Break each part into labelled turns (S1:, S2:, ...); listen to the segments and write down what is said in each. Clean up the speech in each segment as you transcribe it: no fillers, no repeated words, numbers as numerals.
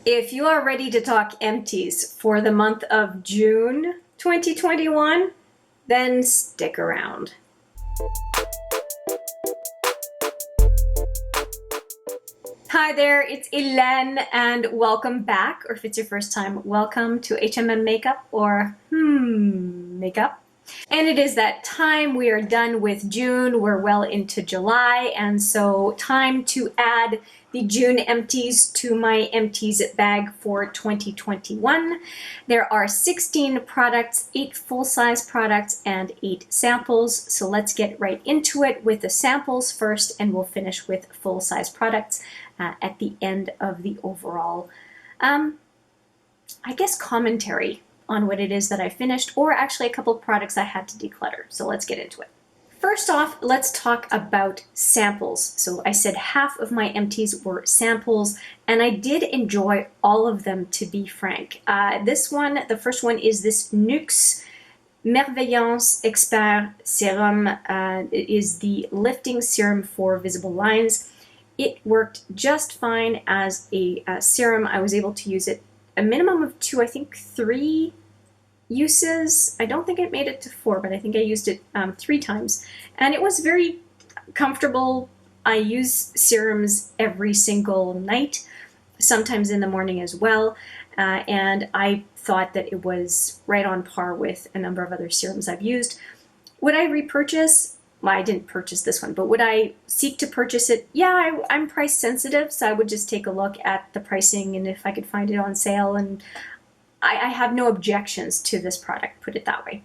S1: If you are ready to talk empties for the month of June 2021, then stick around. Hi there, it's Hélène and welcome back, or if it's your first time, welcome to HMM Makeup or Makeup. And it is that time. We are done with June, we're well into July, and so time to add the June empties to my empties bag for 2021. There are 16 products, 8 full-size products, and 8 samples. So let's get right into it with the samples first, and we'll finish with full-size products at the end of the overall, I guess, commentary on what it is that I finished, or actually a couple of products I had to declutter. So let's get into it. First off, let's talk about samples. So I said half of my empties were samples, and I did enjoy all of them, to be frank. This one, the first one, is this NUXE Merveillance Expert Serum. It is the lifting serum for visible lines. It worked just fine as a serum. I was able to use it a minimum of 2, I think 3 uses. I don't think it made it to 4, but I think I used it 3 times. And it was very comfortable. I use serums every single night, sometimes in the morning as well. And I thought that it was right on par with a number of other serums I've used. Would I repurchase? Well, I didn't purchase this one, but would I seek to purchase it? Yeah, I'm price sensitive, so I would just take a look at the pricing and if I could find it on sale, and I have no objections to this product, put it that way.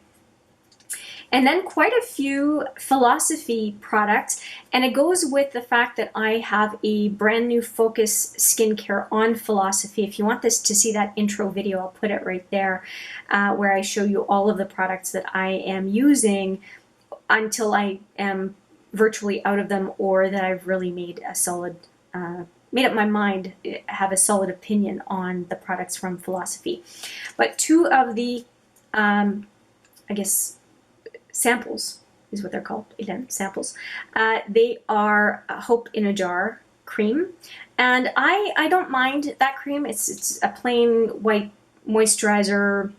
S1: And then quite a few Philosophy products, and it goes with the fact that I have a brand new focus skincare on Philosophy. If you want this to see that intro video, I'll put it right there, where I show you all of the products that I am using until I am virtually out of them, or that I've really made a solid, made up my mind, have a solid opinion on the products from Philosophy. But 2 of the, I guess, samples is what they're called, again, samples. They are Hope in a Jar cream, and I don't mind that cream. It's a plain white moisturizer,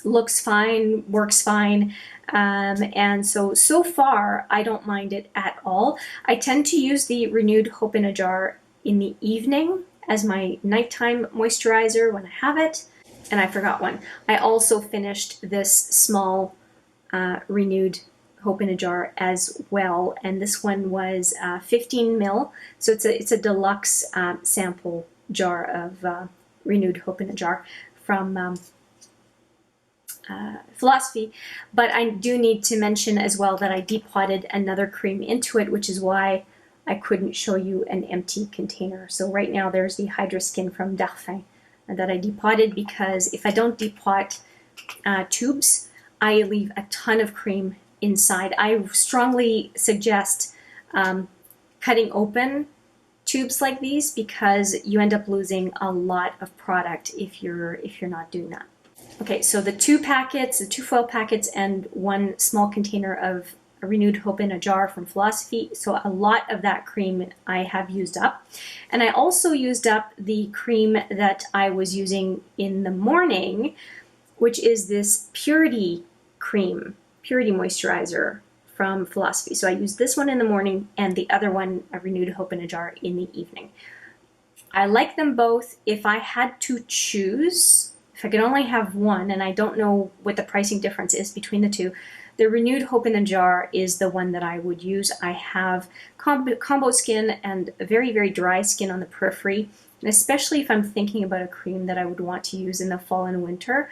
S1: looks fine, works fine. And so far, I don't mind it at all. I tend to use the Renewed Hope in a Jar in the evening as my nighttime moisturizer when I have it. And I forgot one. I also finished this small Renewed Hope in a Jar as well. And this one was 15 ml. So it's a deluxe sample jar of Renewed Hope in a Jar from Philosophy. But I do need to mention as well that I depotted another cream into it, which is why I couldn't show you an empty container. So right now there's the Hydra Skin from Darphin that I depotted, because if I don't depot tubes, I leave a ton of cream inside. I strongly suggest cutting open tubes like these, because you end up losing a lot of product if you're not doing that. Okay, so the 2 packets, the 2 foil packets, and 1 small container of a Renewed Hope in a Jar from Philosophy. So a lot of that cream I have used up. And I also used up the cream that I was using in the morning, which is this Purity cream, Purity moisturizer from Philosophy. So I used this one in the morning and the other one, a Renewed Hope in a Jar, in the evening. I like them both. If I had to choose, if I could only have one, and I don't know what the pricing difference is between the 2, the Renewed Hope in a Jar is the one that I would use. I have combo skin and very, very dry skin on the periphery, and especially if I'm thinking about a cream that I would want to use in the fall and winter,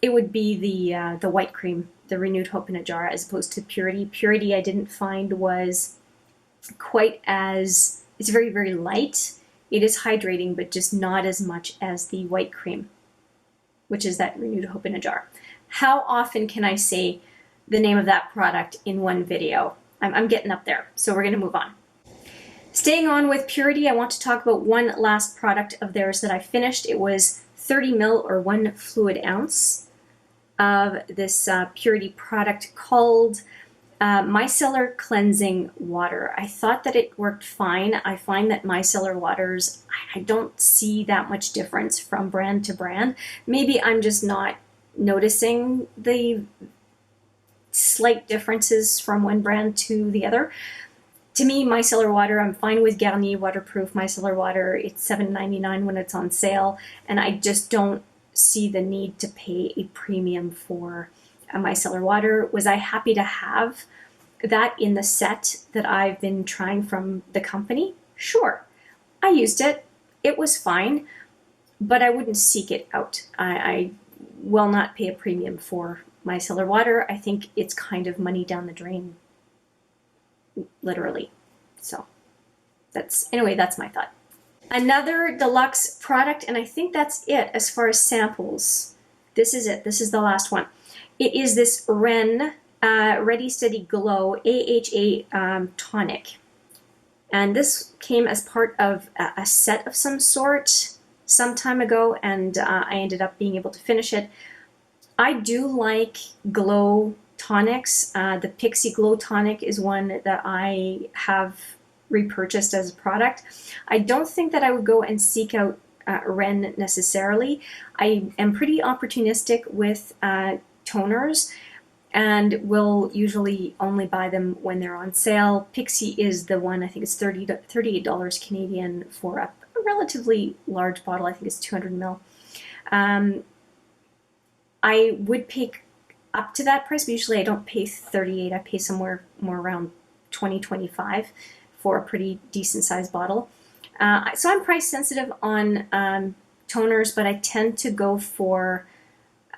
S1: it would be the white cream, the Renewed Hope in a Jar, as opposed to Purity. Purity I didn't find was quite as, it's very, very light. It is hydrating, but just not as much as the white cream, which is that Renewed Hope in a Jar. How often can I say the name of that product in one video? I'm getting up there, so we're going to move on. Staying on with Purity, I want to talk about one last product of theirs that I finished. It was 30 ml or 1 fluid ounce of this Purity product called Micellar Cleansing Water. I thought that it worked fine. I find that micellar waters, I don't see that much difference from brand to brand. Maybe I'm just not noticing the slight differences from one brand to the other. To me, micellar water, I'm fine with Garnier waterproof micellar water. It's $7.99 when it's on sale, and I just don't see the need to pay a premium for a micellar water. Was I happy to have that in the set that I've been trying from the company? Sure. I used it. It was fine, but I wouldn't seek it out. I will not pay a premium for micellar water. I think it's kind of money down the drain, literally. So that's my thought. Another deluxe product, and I think that's it as far as samples. This is it. This is the last one. It is this Ren Ready Steady Glow AHA Tonic. And this came as part of a set of some sort some time ago, and I ended up being able to finish it. I do like glow tonics. The Pixie Glow Tonic is one that I have repurchased as a product. I don't think that I would go and seek out Ren necessarily. I am pretty opportunistic with toners and will usually only buy them when they're on sale. Pixie is the one, I think it's $38 Canadian for a relatively large bottle. I think it's 200 ml. I would pay up to that price, but usually I don't pay $38. I pay somewhere more around $20, $25 for a pretty decent sized bottle. So I'm price sensitive on toners, but I tend to go for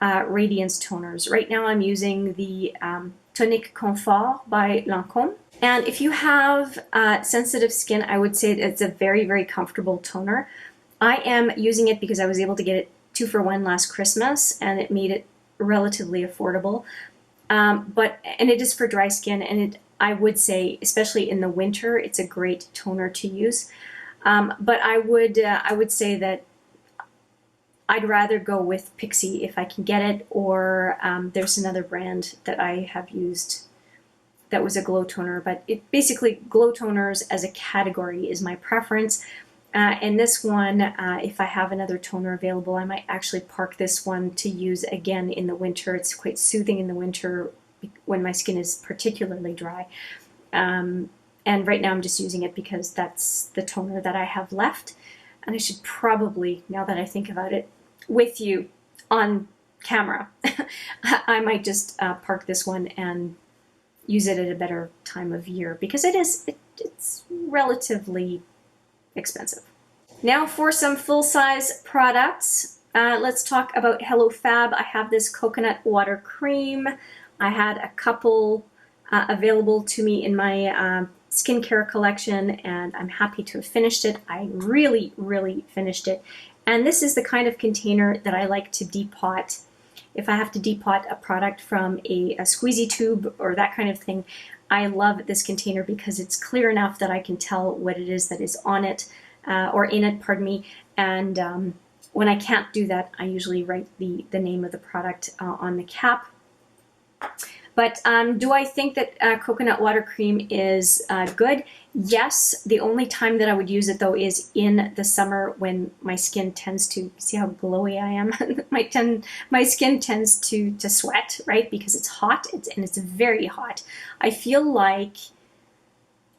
S1: Radiance toners. Right now I'm using the Tonic Confort by Lancôme. And if you have sensitive skin, I would say it's a very, very comfortable toner. I am using it because I was able to get it 2 for 1 last Christmas, and it made it relatively affordable. And it is for dry skin, and I would say, especially in the winter, it's a great toner to use. But I would say that I'd rather go with Pixie if I can get it, or there's another brand that I have used that was a glow toner, but it basically glow toners as a category is my preference. And this one, if I have another toner available, I might actually park this one to use again in the winter. It's quite soothing in the winter when my skin is particularly dry. And right now I'm just using it because that's the toner that I have left. And I should probably, now that I think about it, with you on camera, I might just park this one and use it at a better time of year because it's relatively expensive. Now for some full-size products. Let's talk about Hello Fab. I have this coconut water cream. I had a couple available to me in my skincare collection, and I'm happy to have finished it. I really, really finished it. And this is the kind of container that I like to depot. If I have to depot a product from a squeezy tube or that kind of thing, I love this container because it's clear enough that I can tell what it is that is on it, or in it, pardon me. And when I can't do that, I usually write the name of the product on the cap. But do I think that coconut water cream is good? Yes. The only time that I would use it, though, is in the summer when my skin tends to, see how glowy I am? My skin tends to sweat, right? Because it's hot, and it's very hot. I feel like,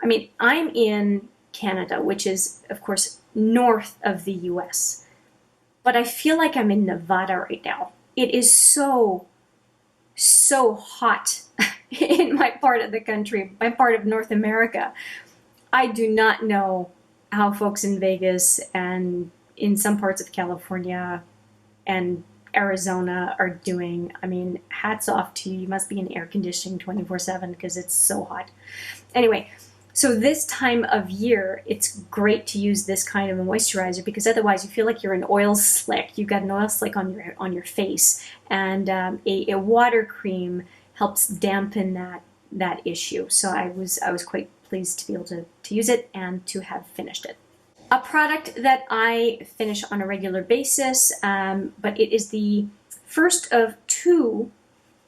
S1: I mean, I'm in Canada, which is, of course, north of the US. But I feel like I'm in Nevada right now. It is so hot in my part of the country, my part of North America. I do not know how folks in Vegas and in some parts of California and Arizona are doing. I mean, hats off to you. You must be in air conditioning 24/7 because it's so hot. Anyway, so this time of year, it's great to use this kind of a moisturizer because otherwise you feel like you're an oil slick. You've got an oil slick on your face, and a water cream helps dampen that issue. So I was quite pleased to be able to use it and to have finished it. A product that I finish on a regular basis, but it is the first of 2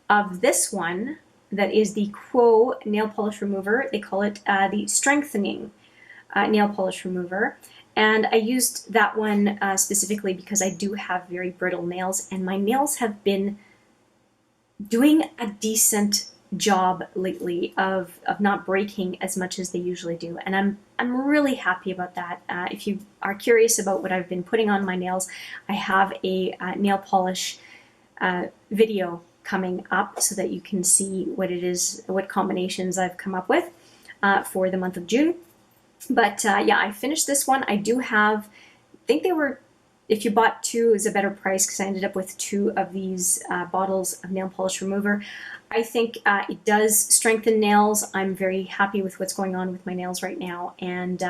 S1: of this one, that is the Quo nail polish remover. They call it the strengthening nail polish remover. And I used that one specifically because I do have very brittle nails, and my nails have been doing a decent job lately of not breaking as much as they usually do, and I'm really happy about that. If you are curious about what I've been putting on my nails, I have a nail polish video coming up so that you can see what it is, what combinations I've come up with for the month of June. But yeah, I finished this one. I do have, I think they were, if you bought two, it was a better price because I ended up with two of these bottles of nail polish remover. I think it does strengthen nails. I'm very happy with what's going on with my nails right now. And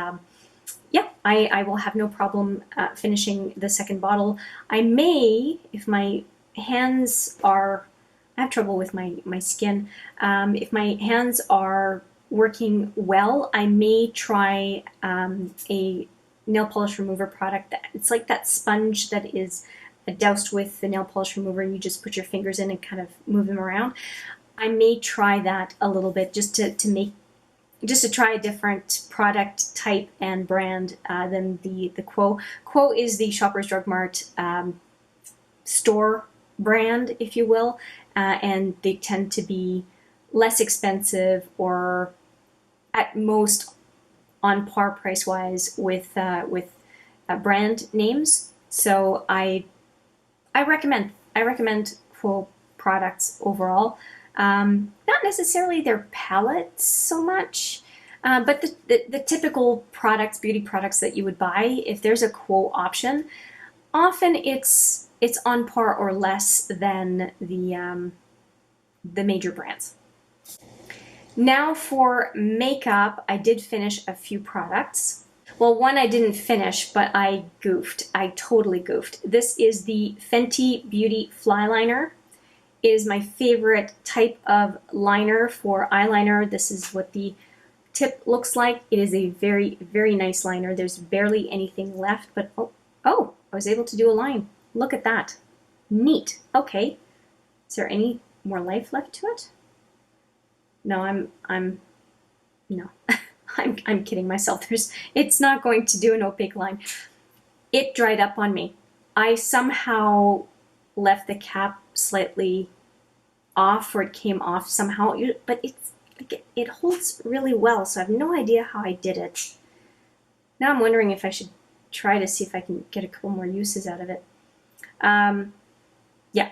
S1: yeah, I will have no problem finishing the second bottle. I may, if my hands are, I have trouble with my skin. If my hands are working well, I may try a nail polish remover product. It's like that sponge that is doused with the nail polish remover, and you just put your fingers in and kind of move them around. I may try that a little bit just to try a different product type and brand than the Quo. Quo is the Shoppers Drug Mart store brand, if you will, and they tend to be less expensive or at most on par price-wise with brand names. So I recommend Quo products overall. Not necessarily their palettes so much, but the typical products, beauty products that you would buy. If there's a Quo option, often it's on par or less than the major brands. Now for makeup, I did finish a few products. Well, one I didn't finish, but I goofed. I totally goofed. This is the Fenty Beauty Flyliner. It is my favorite type of liner for eyeliner. This is what the tip looks like. It is a very, very nice liner. There's barely anything left, but oh, I was able to do a line. Look at that. Neat. Okay. Is there any more life left to it? No, no. I'm kidding myself. It's not going to do an opaque line. It dried up on me. I somehow left the cap slightly off, or it came off somehow, but it holds really well, so I have no idea how I did it. Now I'm wondering if I should try to see if I can get a couple more uses out of it. Yeah.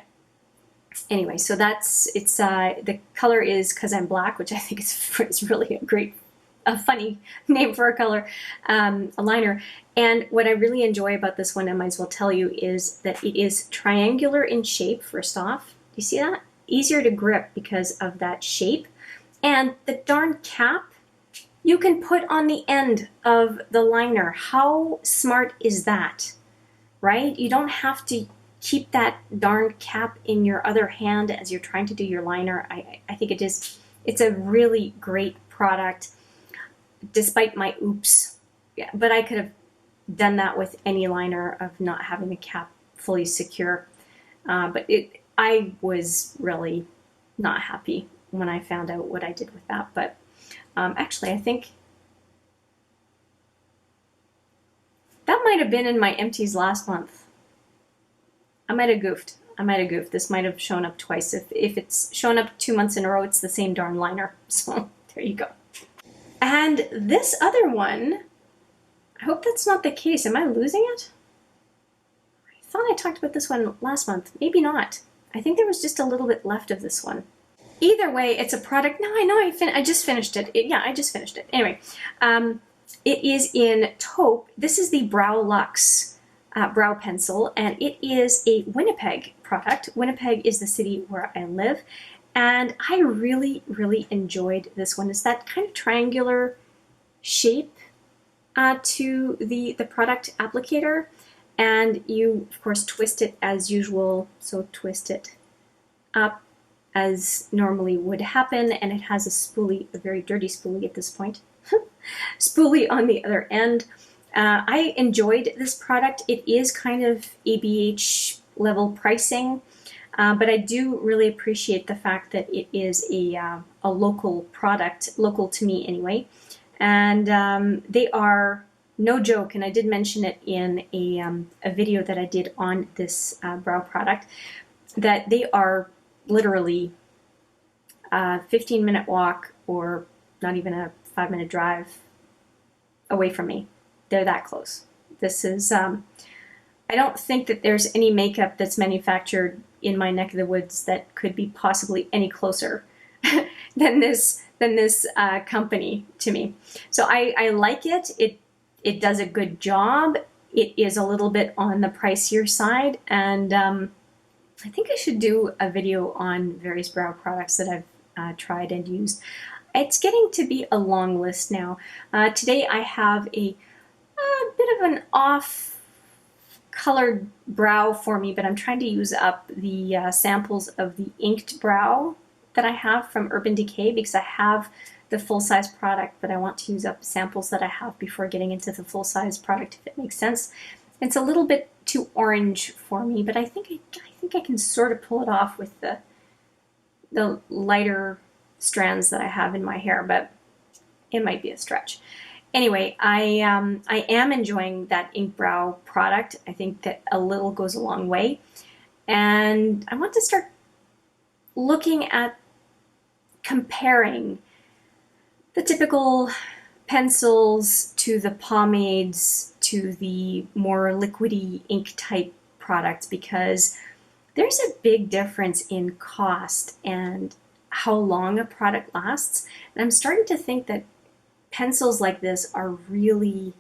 S1: Anyway, so the color is Cause I'm Black, which I think is really a funny name for a color, a liner. And what I really enjoy about this one, I might as well tell you, is that it is triangular in shape, first off. Do you see that? Easier to grip because of that shape. And the darn cap, you can put on the end of the liner. How smart is that, right? You don't have to keep that darn cap in your other hand as you're trying to do your liner. I think it's a really great product, despite my oops. Yeah, but I could have done that with any liner of not having the cap fully secure. But I was really not happy when I found out what I did with that. But actually, I think that might have been in my empties last month. I might have goofed. This might have shown up twice. If it's shown up 2 months in a row, it's the same darn liner. So there you go. And this other one, I hope that's not the case. Am I losing it? I thought I talked about this one last month. Maybe not. I think there was just a little bit left of this one. Either way, it's a product. No, I know I just finished it. Yeah, I just finished it. Anyway, it is in taupe. This is the BrowLuxe brow pencil, and it is a Winnipeg product. Winnipeg is the city where I live, and I really, really enjoyed this one. It's that kind of triangular shape to the product applicator, and you, of course, twist it as usual. So twist it up as normally would happen, and it has a spoolie, a very dirty spoolie at this point, spoolie on the other end. I enjoyed this product. It is kind of ABH level pricing. But I do really appreciate the fact that it is a local product, local to me anyway. And they are no joke, and I did mention it in a video that I did on this brow product, that they are literally a 15-minute walk or not even a 5-minute drive away from me. They're that close. This is, I don't think that there's any makeup that's manufactured in my neck of the woods that could be possibly any closer than this company to me. So I like it. It does a good job. It is a little bit on the pricier side, and I think I should do a video on various brow products that I've tried and used. It's getting to be a long list now. Today I have a bit of an off colored brow for me, but I'm trying to use up the samples of the inked brow that I have from Urban Decay, because I have the full-size product, but I want to use up samples that I have before getting into the full-size product, if it makes sense. It's a little bit too orange for me, but I think I can sort of pull it off with the lighter strands that I have in my hair, but it might be a stretch. Anyway, I am enjoying that ink brow product. I think that a little goes a long way, and I want to start looking at comparing the typical pencils to the pomades to the more liquidy ink type products, because there's a big difference in cost and how long a product lasts. And I'm starting to think that pencils like this are really,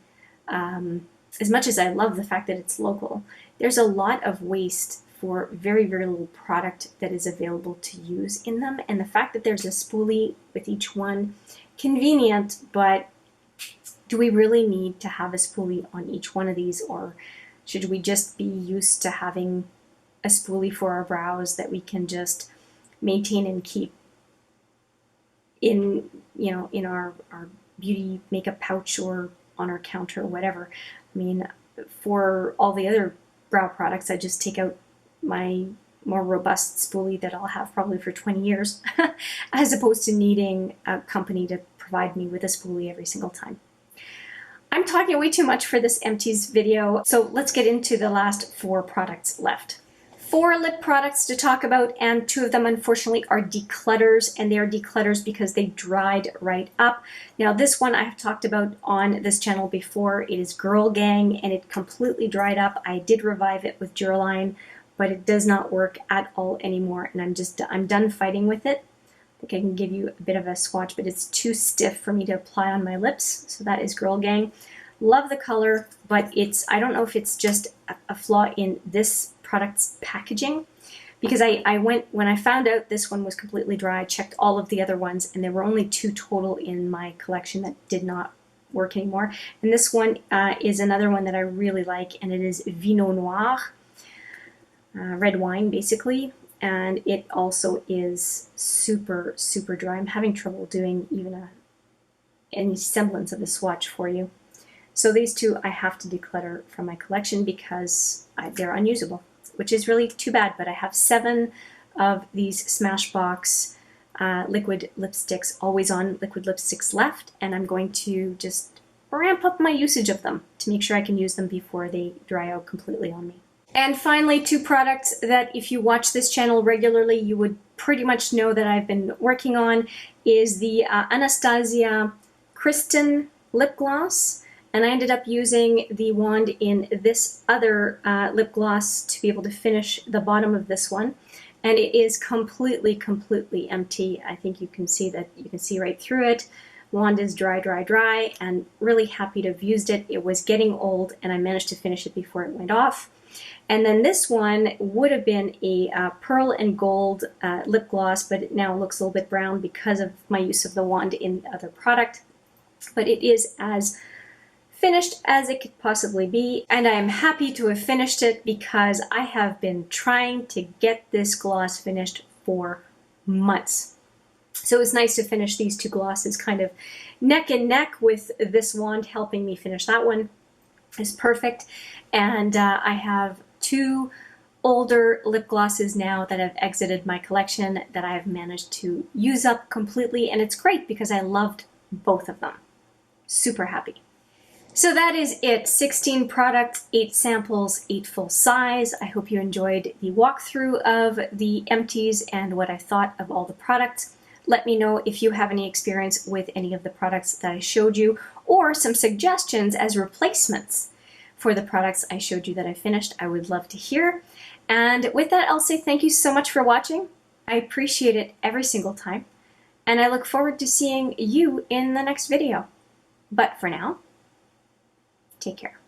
S1: as much as I love the fact that it's local, there's a lot of waste for very, very little product that is available to use in them. And the fact that there's a spoolie with each one, convenient, but do we really need to have a spoolie on each one of these, or should we just be used to having a spoolie for our brows that we can just maintain and keep in, you know, in our beauty makeup pouch or on our counter or whatever? I mean, for all the other brow products, I just take out my more robust spoolie that I'll have probably for 20 years, as opposed to needing a company to provide me with a spoolie every single time. I'm talking way too much for this Empties video, so let's get into the last 4 products left. 4 lip products to talk about, and 2 of them unfortunately are declutters, and they are declutters because they dried right up. Now this one I have talked about on this channel before. It is Girl Gang, and it completely dried up. I did revive it with Duraline, but it does not work at all anymore, and I'm done fighting with it. I think I can give you a bit of a swatch, but it's too stiff for me to apply on my lips. So that is Girl Gang. Love the color, but I don't know if it's just a flaw in this product's packaging, because when I found out this one was completely dry, I checked all of the other ones, and there were only 2 total in my collection that did not work anymore. And this one is another one that I really like, and it is Vino Noir, red wine basically. And it also is super, super dry. I'm having trouble doing even any semblance of a swatch for you. So these 2 I have to declutter from my collection because they're unusable, which is really too bad. But I have 7 of these Smashbox liquid lipsticks, always on liquid lipsticks left, and I'm going to just ramp up my usage of them to make sure I can use them before they dry out completely on me. And finally, 2 products that if you watch this channel regularly, you would pretty much know that I've been working on is the Anastasia Kristen lip gloss. And I ended up using the wand in this other lip gloss to be able to finish the bottom of this one. And it is completely, completely empty. I think you can see that, you can see right through it. Wand is dry, dry, dry, and really happy to have used it. It was getting old, and I managed to finish it before it went off. And then this one would have been a pearl and gold lip gloss, but it now looks a little bit brown because of my use of the wand in the other product. But it is as finished as it could possibly be, and I am happy to have finished it because I have been trying to get this gloss finished for months. So it's nice to finish these 2 glosses kind of neck and neck, with this wand helping me finish that one. Is perfect. And I have 2 older lip glosses now that have exited my collection that I have managed to use up completely, and it's great because I loved both of them. Super happy. So that is it. 16 products, 8 samples, 8 full size. I hope you enjoyed the walkthrough of the Empties and what I thought of all the products. Let me know if you have any experience with any of the products that I showed you, or some suggestions as replacements for the products I showed you that I finished. I would love to hear. And with that, I'll say thank you so much for watching. I appreciate it every single time. And I look forward to seeing you in the next video. But for now, take care.